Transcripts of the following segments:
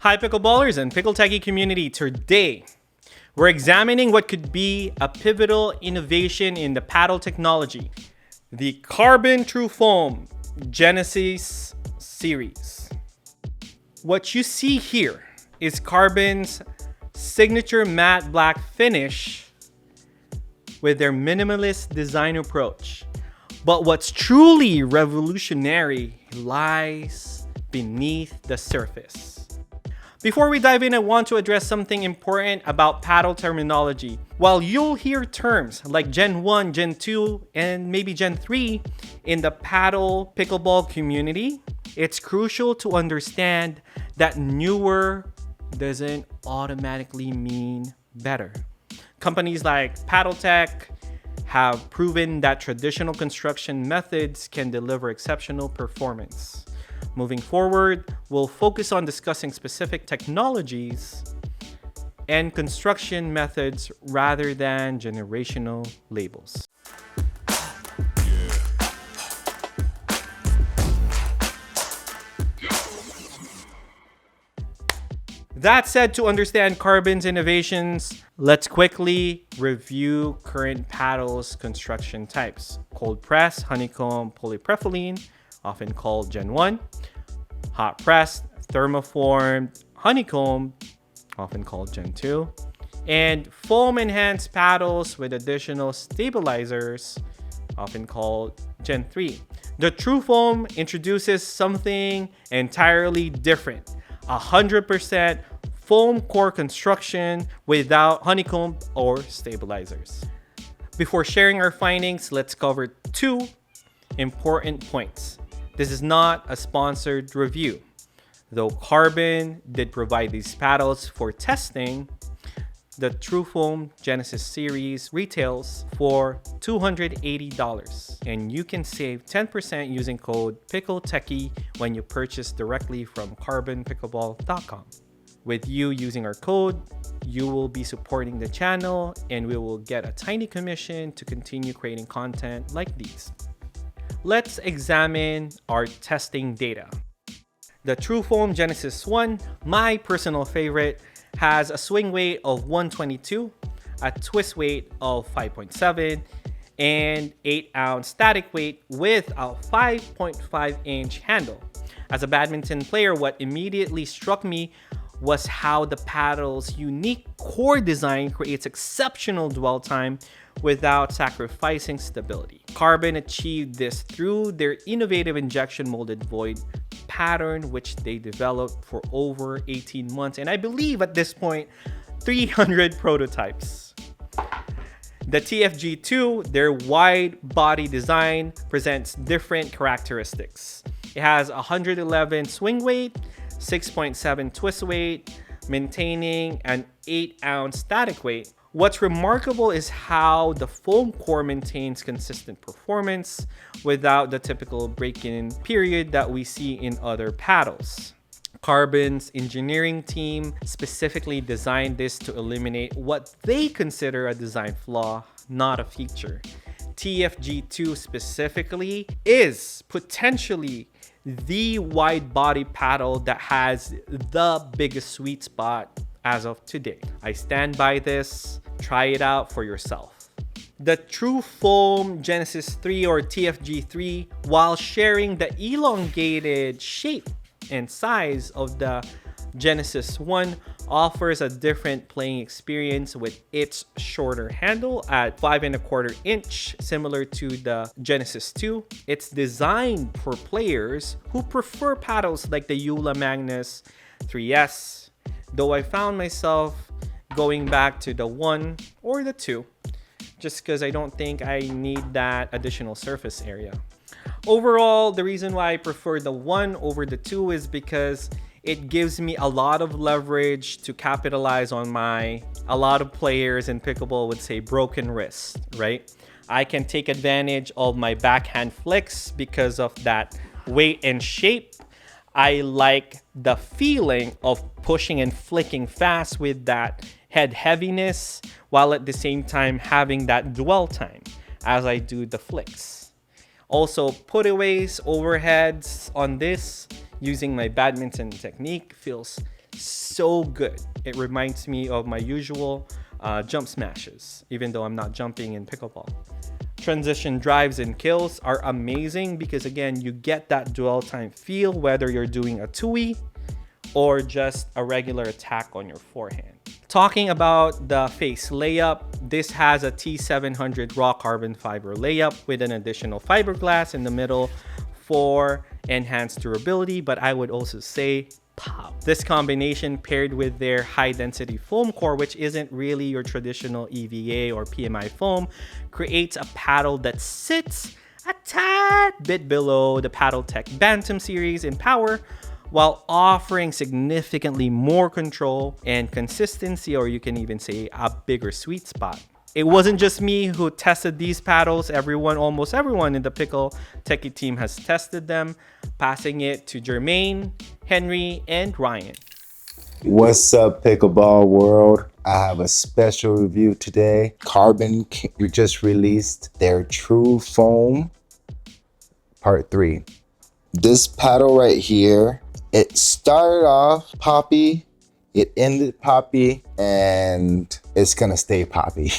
Hi Pickleballers and Pickle Techie community. Today, we're examining what could be a pivotal innovation in the paddle technology, the CRBN TruFoam Genesis series. What you see here is CRBN's signature matte black finish with their minimalist design approach. But what's truly revolutionary lies beneath the surface. Before we dive in, I want to address something important about paddle terminology. While you'll hear terms like Gen 1, Gen 2, and maybe Gen 3 in the paddle pickleball community, it's crucial to understand that newer doesn't automatically mean better. Companies like PaddleTech have proven that traditional construction methods can deliver exceptional performance. Moving forward, we'll focus on discussing specific technologies and construction methods rather than generational labels. That said, to understand CRBN's innovations, let's quickly review current paddles construction types. Cold press, honeycomb, polypropylene, often called Gen 1. Hot pressed, thermoformed, honeycomb, often called Gen 2. And foam enhanced paddles with additional stabilizers, often called Gen 3. The TruFoam introduces something entirely different. 100% foam core construction without honeycomb or stabilizers. Before sharing our findings, let's cover two important points. This is not a sponsored review. Though CRBN did provide these paddles for testing, the TruFoam Genesis series retails for $280, and you can save 10% using code PickleTechie when you purchase directly from crbnpickleball.com. With you using our code, you will be supporting the channel and we will get a tiny commission to continue creating content like these. Let's examine our testing data. The TruFoam Genesis 1, my personal favorite, has a swing weight of 122, a twist weight of 5.7, and 8-ounce static weight with a 5.5-inch handle. As a badminton player, what immediately struck me was how the paddle's unique core design creates exceptional dwell time without sacrificing stability. CRBN achieved this through their innovative injection molded void pattern, which they developed for over 18 months, and I believe at this point 300 prototypes. The TFG2, their wide body design, presents different characteristics. It has 111 swing weight, 6.7 twist weight, maintaining an 8-ounce static weight. What's remarkable is how the foam core maintains consistent performance without the typical break-in period that we see in other paddles. CRBN's engineering team specifically designed this to eliminate what they consider a design flaw, not a feature. TFG2 specifically is potentially the wide body paddle that has the biggest sweet spot as of today. I stand by this. Try it out for yourself. The TruFoam Genesis 3 or TFG3, while sharing the elongated shape and size of the Genesis 1, offers a different playing experience with its shorter handle at 5.25 inch, similar to the Genesis 2. It's designed for players who prefer paddles like the Eula Magnus 3S, though I found myself going back to the 1 or the 2 just because I don't think I need that additional surface area. Overall, the reason why I prefer the 1 over the 2 is because it gives me a lot of leverage to capitalize on a lot of players in pickleball would say broken wrist, right? I can take advantage of my backhand flicks because of that weight and shape. I like the feeling of pushing and flicking fast with that head heaviness while at the same time having that dwell time as I do the flicks. Also, putaways, overheads on this using my badminton technique feels so good. It reminds me of my usual jump smashes, even though I'm not jumping in pickleball. Transition drives and kills are amazing because again, you get that dwell time feel whether you're doing a two-way or just a regular attack on your forehand. Talking about the face layup, this has a T700 raw carbon fiber layup with an additional fiberglass in the middle for enhanced durability, but I would also say pop. This combination paired with their high density foam core, which isn't really your traditional EVA or PMI foam, creates a paddle that sits a tad bit below the PaddleTech Bantam series in power, while offering significantly more control and consistency, or you can even say a bigger sweet spot. It wasn't just me who tested these paddles. Almost everyone in the Pickle Techie team has tested them, passing it to Jermaine, Henry, and Ryan. What's up, Pickleball world? I have a special review today. Carbon just released their TruFoam Part 3. This paddle right here, it started off poppy, it ended poppy, and it's gonna stay poppy.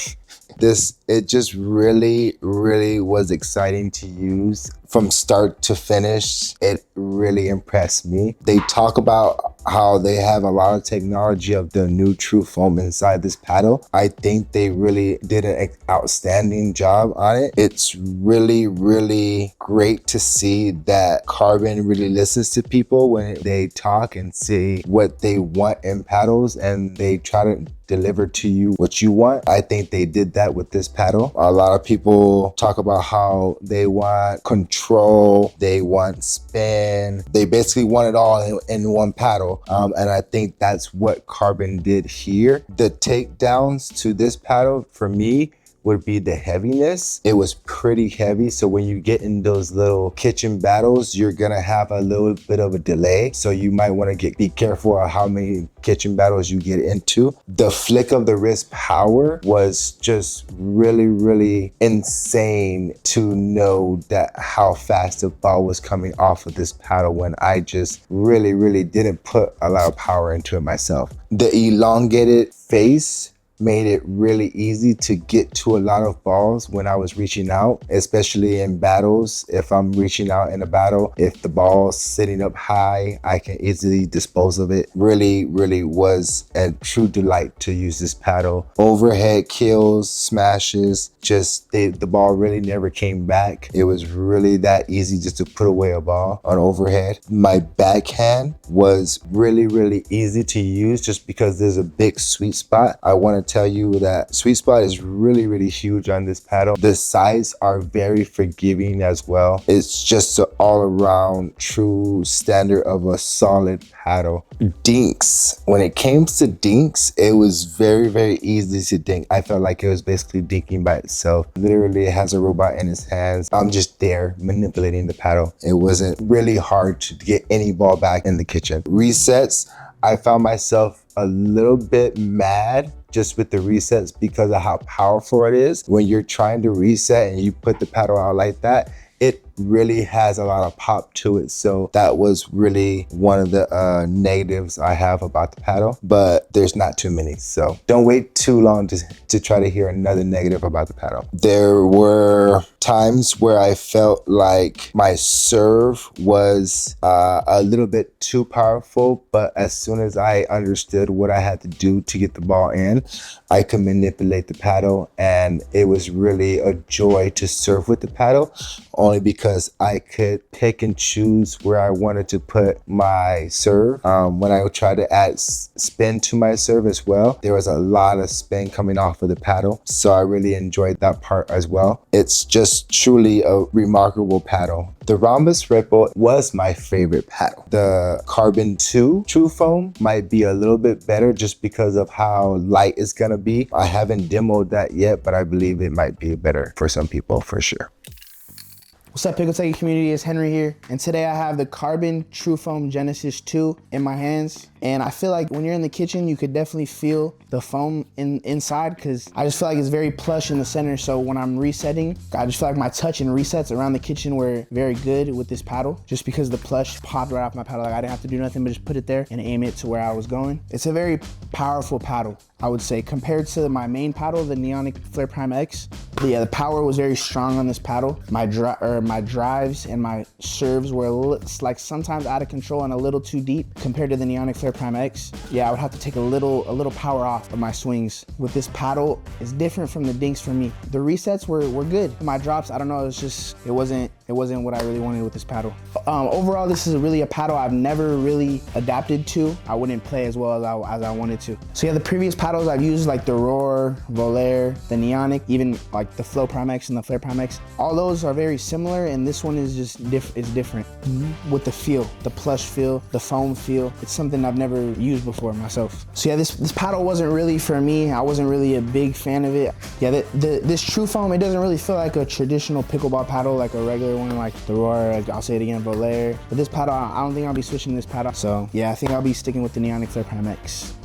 It just really was exciting to use from start to finish. It really impressed me. They talk about how they have a lot of technology of the new TruFoam inside this paddle. I think they really did an outstanding job on it. It's really great to see that Carbon really listens to people when they talk and say what they want in paddles, and they try to deliver to you what you want. I think they did that with this paddle. A lot of people talk about how they want control, they want spin, they basically want it all in one paddle. And I think that's what Carbon did here. The takedowns to this paddle for me would be the heaviness. It was pretty heavy, so when you get in those little kitchen battles, you're gonna have a little bit of a delay, so you might want to be careful of how many kitchen battles you get into. The flick of the wrist power was just really insane to know that how fast the ball was coming off of this paddle when I just really didn't put a lot of power into it myself. The elongated face made it really easy to get to a lot of balls when I was reaching out, especially in battles. If I'm reaching out in a battle, if the ball's sitting up high, I can easily dispose of it. Really was a true delight to use this paddle. Overhead kills, smashes, just the ball really never came back. It was really that easy just to put away a ball on overhead. My backhand was really easy to use just because there's a big sweet spot. I want to tell you that sweet spot is really huge on this paddle. The sides are very forgiving as well. It's just an all-around true standard of a solid paddle. Dinks. When it came to dinks, it was very easy to dink. I felt like it was basically dinking by itself. Literally, it has a robot in its hands. I'm just there manipulating the paddle. It wasn't really hard to get any ball back in the kitchen. Resets, I found myself a little bit mad just with the resets because of how powerful it is. When you're trying to reset and you put the paddle out like that, it really has a lot of pop to it. So that was really one of the negatives I have about the paddle, but there's not too many. So don't wait too long to try to hear another negative about the paddle. There were times where I felt like my serve was a little bit too powerful, but as soon as I understood what I had to do to get the ball in, I could manipulate the paddle, and it was really a joy to serve with the paddle, only because I could pick and choose where I wanted to put my serve. When I would try to add spin to my serve as well, there was a lot of spin coming off of the paddle, so I really enjoyed that part as well. It's just truly a remarkable paddle. The Rhombus Ripple was my favorite paddle. The Carbon 2 TruFoam might be a little bit better just because of how light it's gonna be. I haven't demoed that yet, but I believe it might be better for some people for sure. What's up, Pickleballer community? It's Henry here, and today I have the CRBN TruFoam Genesis 2 in my hands. And I feel like when you're in the kitchen, you could definitely feel the foam inside, because I just feel like it's very plush in the center. So when I'm resetting, I just feel like my touch and resets around the kitchen were very good with this paddle, just because the plush popped right off my paddle. Like I didn't have to do nothing but just put it there and aim it to where I was going. It's a very powerful paddle, I would say, compared to my main paddle, the Neonic Flare Prime X. But yeah, the power was very strong on this paddle. My drives and my serves were like sometimes out of control and a little too deep compared to the Neonic Flare Prime X. Yeah, I would have to take a little power off of my swings. With this paddle, it's different from the dinks for me. The resets were good. My drops, I don't know, it wasn't what I really wanted with this paddle. Overall, this is really a paddle I've never really adapted to. I wouldn't play as well as I wanted to. So yeah, the previous paddles I've used, like the Roar, Volair, the Neonic, even like the Flow Prime X and the Flare Prime X, all those are very similar, and this one is just it's different. With the feel, the plush feel, the foam feel. It's something I've never used before myself. So yeah, this paddle wasn't really for me. I wasn't really a big fan of it. Yeah, this TruFoam, it doesn't really feel like a traditional pickleball paddle, like a regular one, like the Roar, like I'll say it again, Volair. But this paddle, I don't think I'll be switching this paddle. So yeah, I think I'll be sticking with the Neonic Flare Prime X.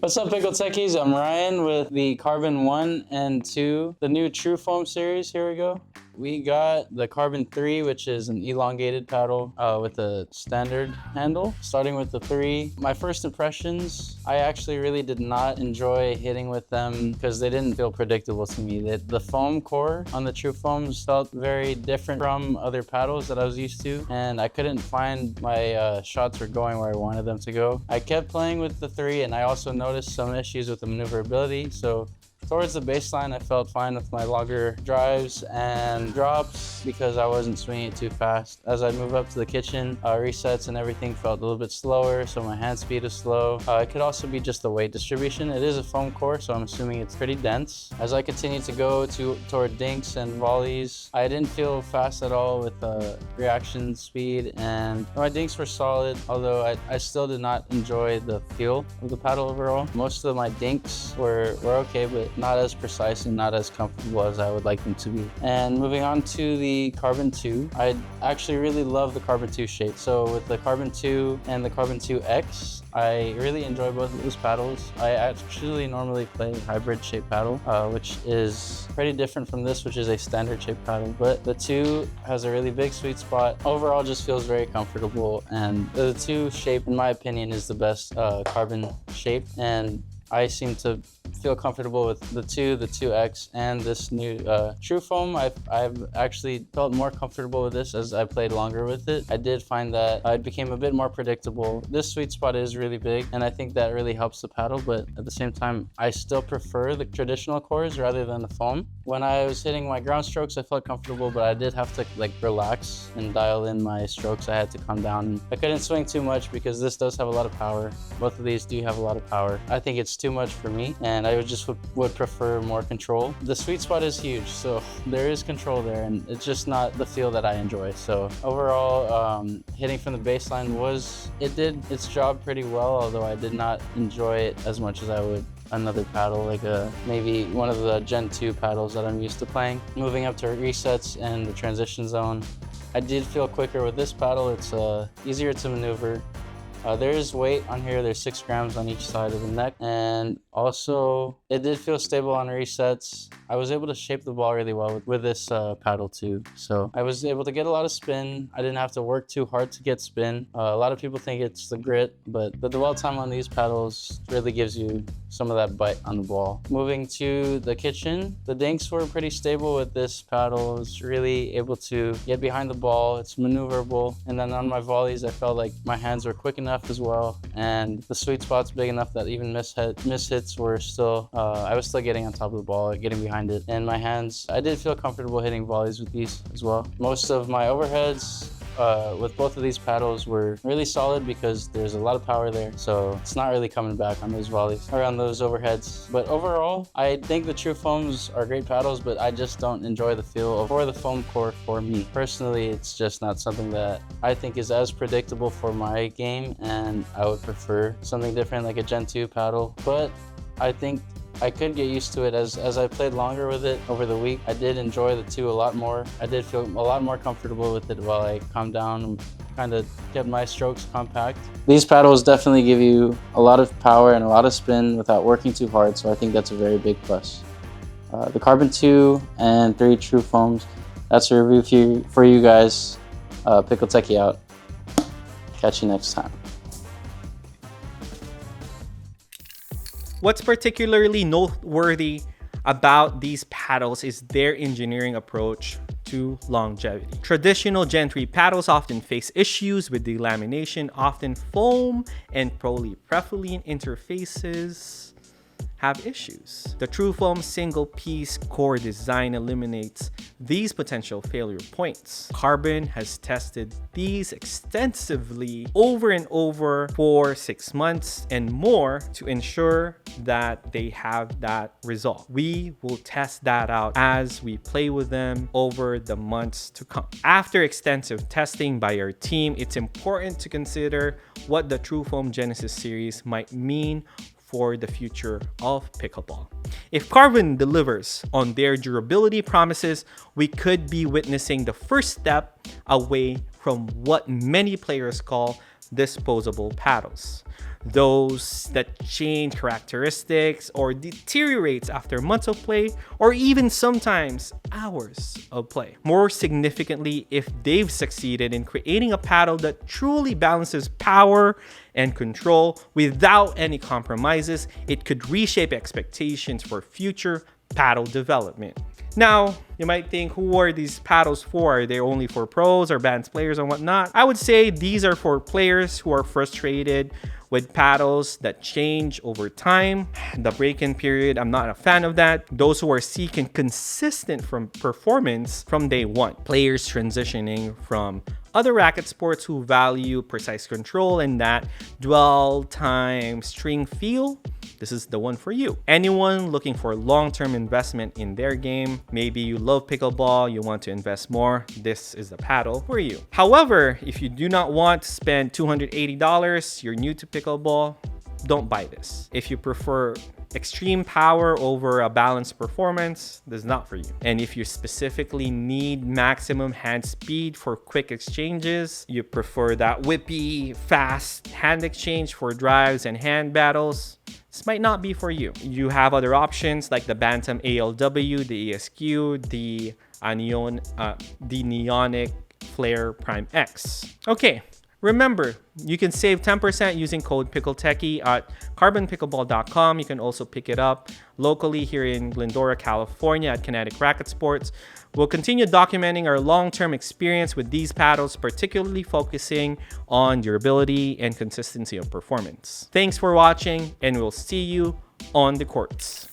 What's up, Pickle Techies? I'm Ryan with the CRBN 1 and 2, the new TruFoam series. Here we go. We got the CRBN 3, which is an elongated paddle with a standard handle. Starting with the 3, my first impressions, I actually really did not enjoy hitting with them because they didn't feel predictable to me. The foam core on the TruFoams felt very different from other paddles that I was used to, and I couldn't find my shots were going where I wanted them to go. I kept playing with the 3, and I also noticed some issues with the maneuverability. So towards the baseline, I felt fine with my longer drives and drops because I wasn't swinging it too fast. As I move up to the kitchen, resets and everything felt a little bit slower, so my hand speed is slow. It could also be just the weight distribution. It is a foam core, so I'm assuming it's pretty dense. As I continue to go toward dinks and volleys, I didn't feel fast at all with reaction speed, and my dinks were solid, although I still did not enjoy the feel of the paddle overall. Most of my dinks were okay, but not as precise and not as comfortable as I would like them to be. And moving on to the CRBN 2, I actually really love the CRBN 2 shape. So with the CRBN 2 and the CRBN 2X, I really enjoy both of those paddles. I actually normally play hybrid shape paddle, which is pretty different from this, which is a standard shape paddle. But the 2 has a really big sweet spot. Overall, just feels very comfortable. And the 2 shape, in my opinion, is the best CRBN shape. And I seem to feel comfortable with the 2, the 2X, and this new TruFoam. I've actually felt more comfortable with this as I played longer with it. I did find that it became a bit more predictable. This sweet spot is really big, and I think that really helps the paddle, but at the same time, I still prefer the traditional cores rather than the foam. When I was hitting my ground strokes, I felt comfortable, but I did have to like relax and dial in my strokes. I had to calm down. I couldn't swing too much because this does have a lot of power. Both of these do have a lot of power. I think it's too much for me, and I would prefer more control. The sweet spot is huge, so there is control there, and it's just not the feel that I enjoy. So overall, hitting from the baseline it did its job pretty well, although I did not enjoy it as much as I would another paddle, like maybe one of the Gen 2 paddles that I'm used to playing. Moving up to resets and the transition zone, I did feel quicker with this paddle. It's easier to maneuver. There is weight on here. There's 6 grams on each side of the neck, and also it did feel stable on resets. I was able to shape the ball really well with this paddle too. So I was able to get a lot of spin. I didn't have to work too hard to get spin. A lot of people think it's the grit, but the dwell time on these paddles really gives you some of that bite on the ball. Moving to the kitchen, the dinks were pretty stable with this paddle. I was really able to get behind the ball. It's maneuverable. And then on my volleys, I felt like my hands were quick enough as well. And the sweet spot's big enough that even miss hits were still, I was still getting on top of the ball, getting behind it. And my hands, I did feel comfortable hitting volleys with these as well. Most of my overheads with both of these paddles were really solid because there's a lot of power there, so it's not really coming back on those volleys or on those overheads. But overall, I think the TruFoams are great paddles, but I just don't enjoy the feel or the foam core for me. Personally, it's just not something that I think is as predictable for my game, and I would prefer something different like a Gen 2 paddle. But I think I could get used to it as I played longer with it over the week. I did enjoy the 2 a lot more. I did feel a lot more comfortable with it while I calmed down and kind of kept my strokes compact. These paddles definitely give you a lot of power and a lot of spin without working too hard, so I think that's a very big plus. The Carbon 2 and 3 TruFoams, that's a review for you guys. Pickle Techie out. Catch you next time. What's particularly noteworthy about these paddles is their engineering approach to longevity. Traditional Gen 3 paddles often face issues with delamination, often foam and polypropylene interfaces have issues. The TruFoam single-piece core design eliminates these potential failure points. Carbon has tested these extensively over and over for 6 months and more to ensure that they have that result. We will test that out as we play with them over the months to come. After extensive testing by our team, it's important to consider what the TruFoam Genesis series might mean for the future of pickleball. If Carbon delivers on their durability promises, we could be witnessing the first step away from what many players call disposable paddles. Those that change characteristics or deteriorates after months of play, or even sometimes hours of play. More significantly, if they've succeeded in creating a paddle that truly balances power and control without any compromises, it could reshape expectations for future paddle development. Now, you might think, who are these paddles for? Are they only for pros or advanced players and whatnot? I would say these are for players who are frustrated with paddles that change over time. The break-in period, I'm not a fan of that. Those who are seeking consistent performance from day one. Players transitioning from other racket sports who value precise control and that dwell time string feel, this is the one for you. Anyone looking for long-term investment in their game, maybe you love pickleball, you want to invest more, this is the paddle for you. However, if you do not want to spend $280, you're new to pickleball, don't buy this. If you prefer extreme power over a balanced performance, this is not for you. And if you specifically need maximum hand speed for quick exchanges, you prefer that whippy, fast hand exchange for drives and hand battles, this might not be for you. You have other options like the Bantam ALW, the ESQ, the Neonic Flare Prime X. Okay. Remember, you can save 10% using code PickleTechie at carbonpickleball.com. You can also pick it up locally here in Glendora, California at Kinetic Racket Sports. We'll continue documenting our long-term experience with these paddles, particularly focusing on durability and consistency of performance. Thanks for watching, and we'll see you on the courts.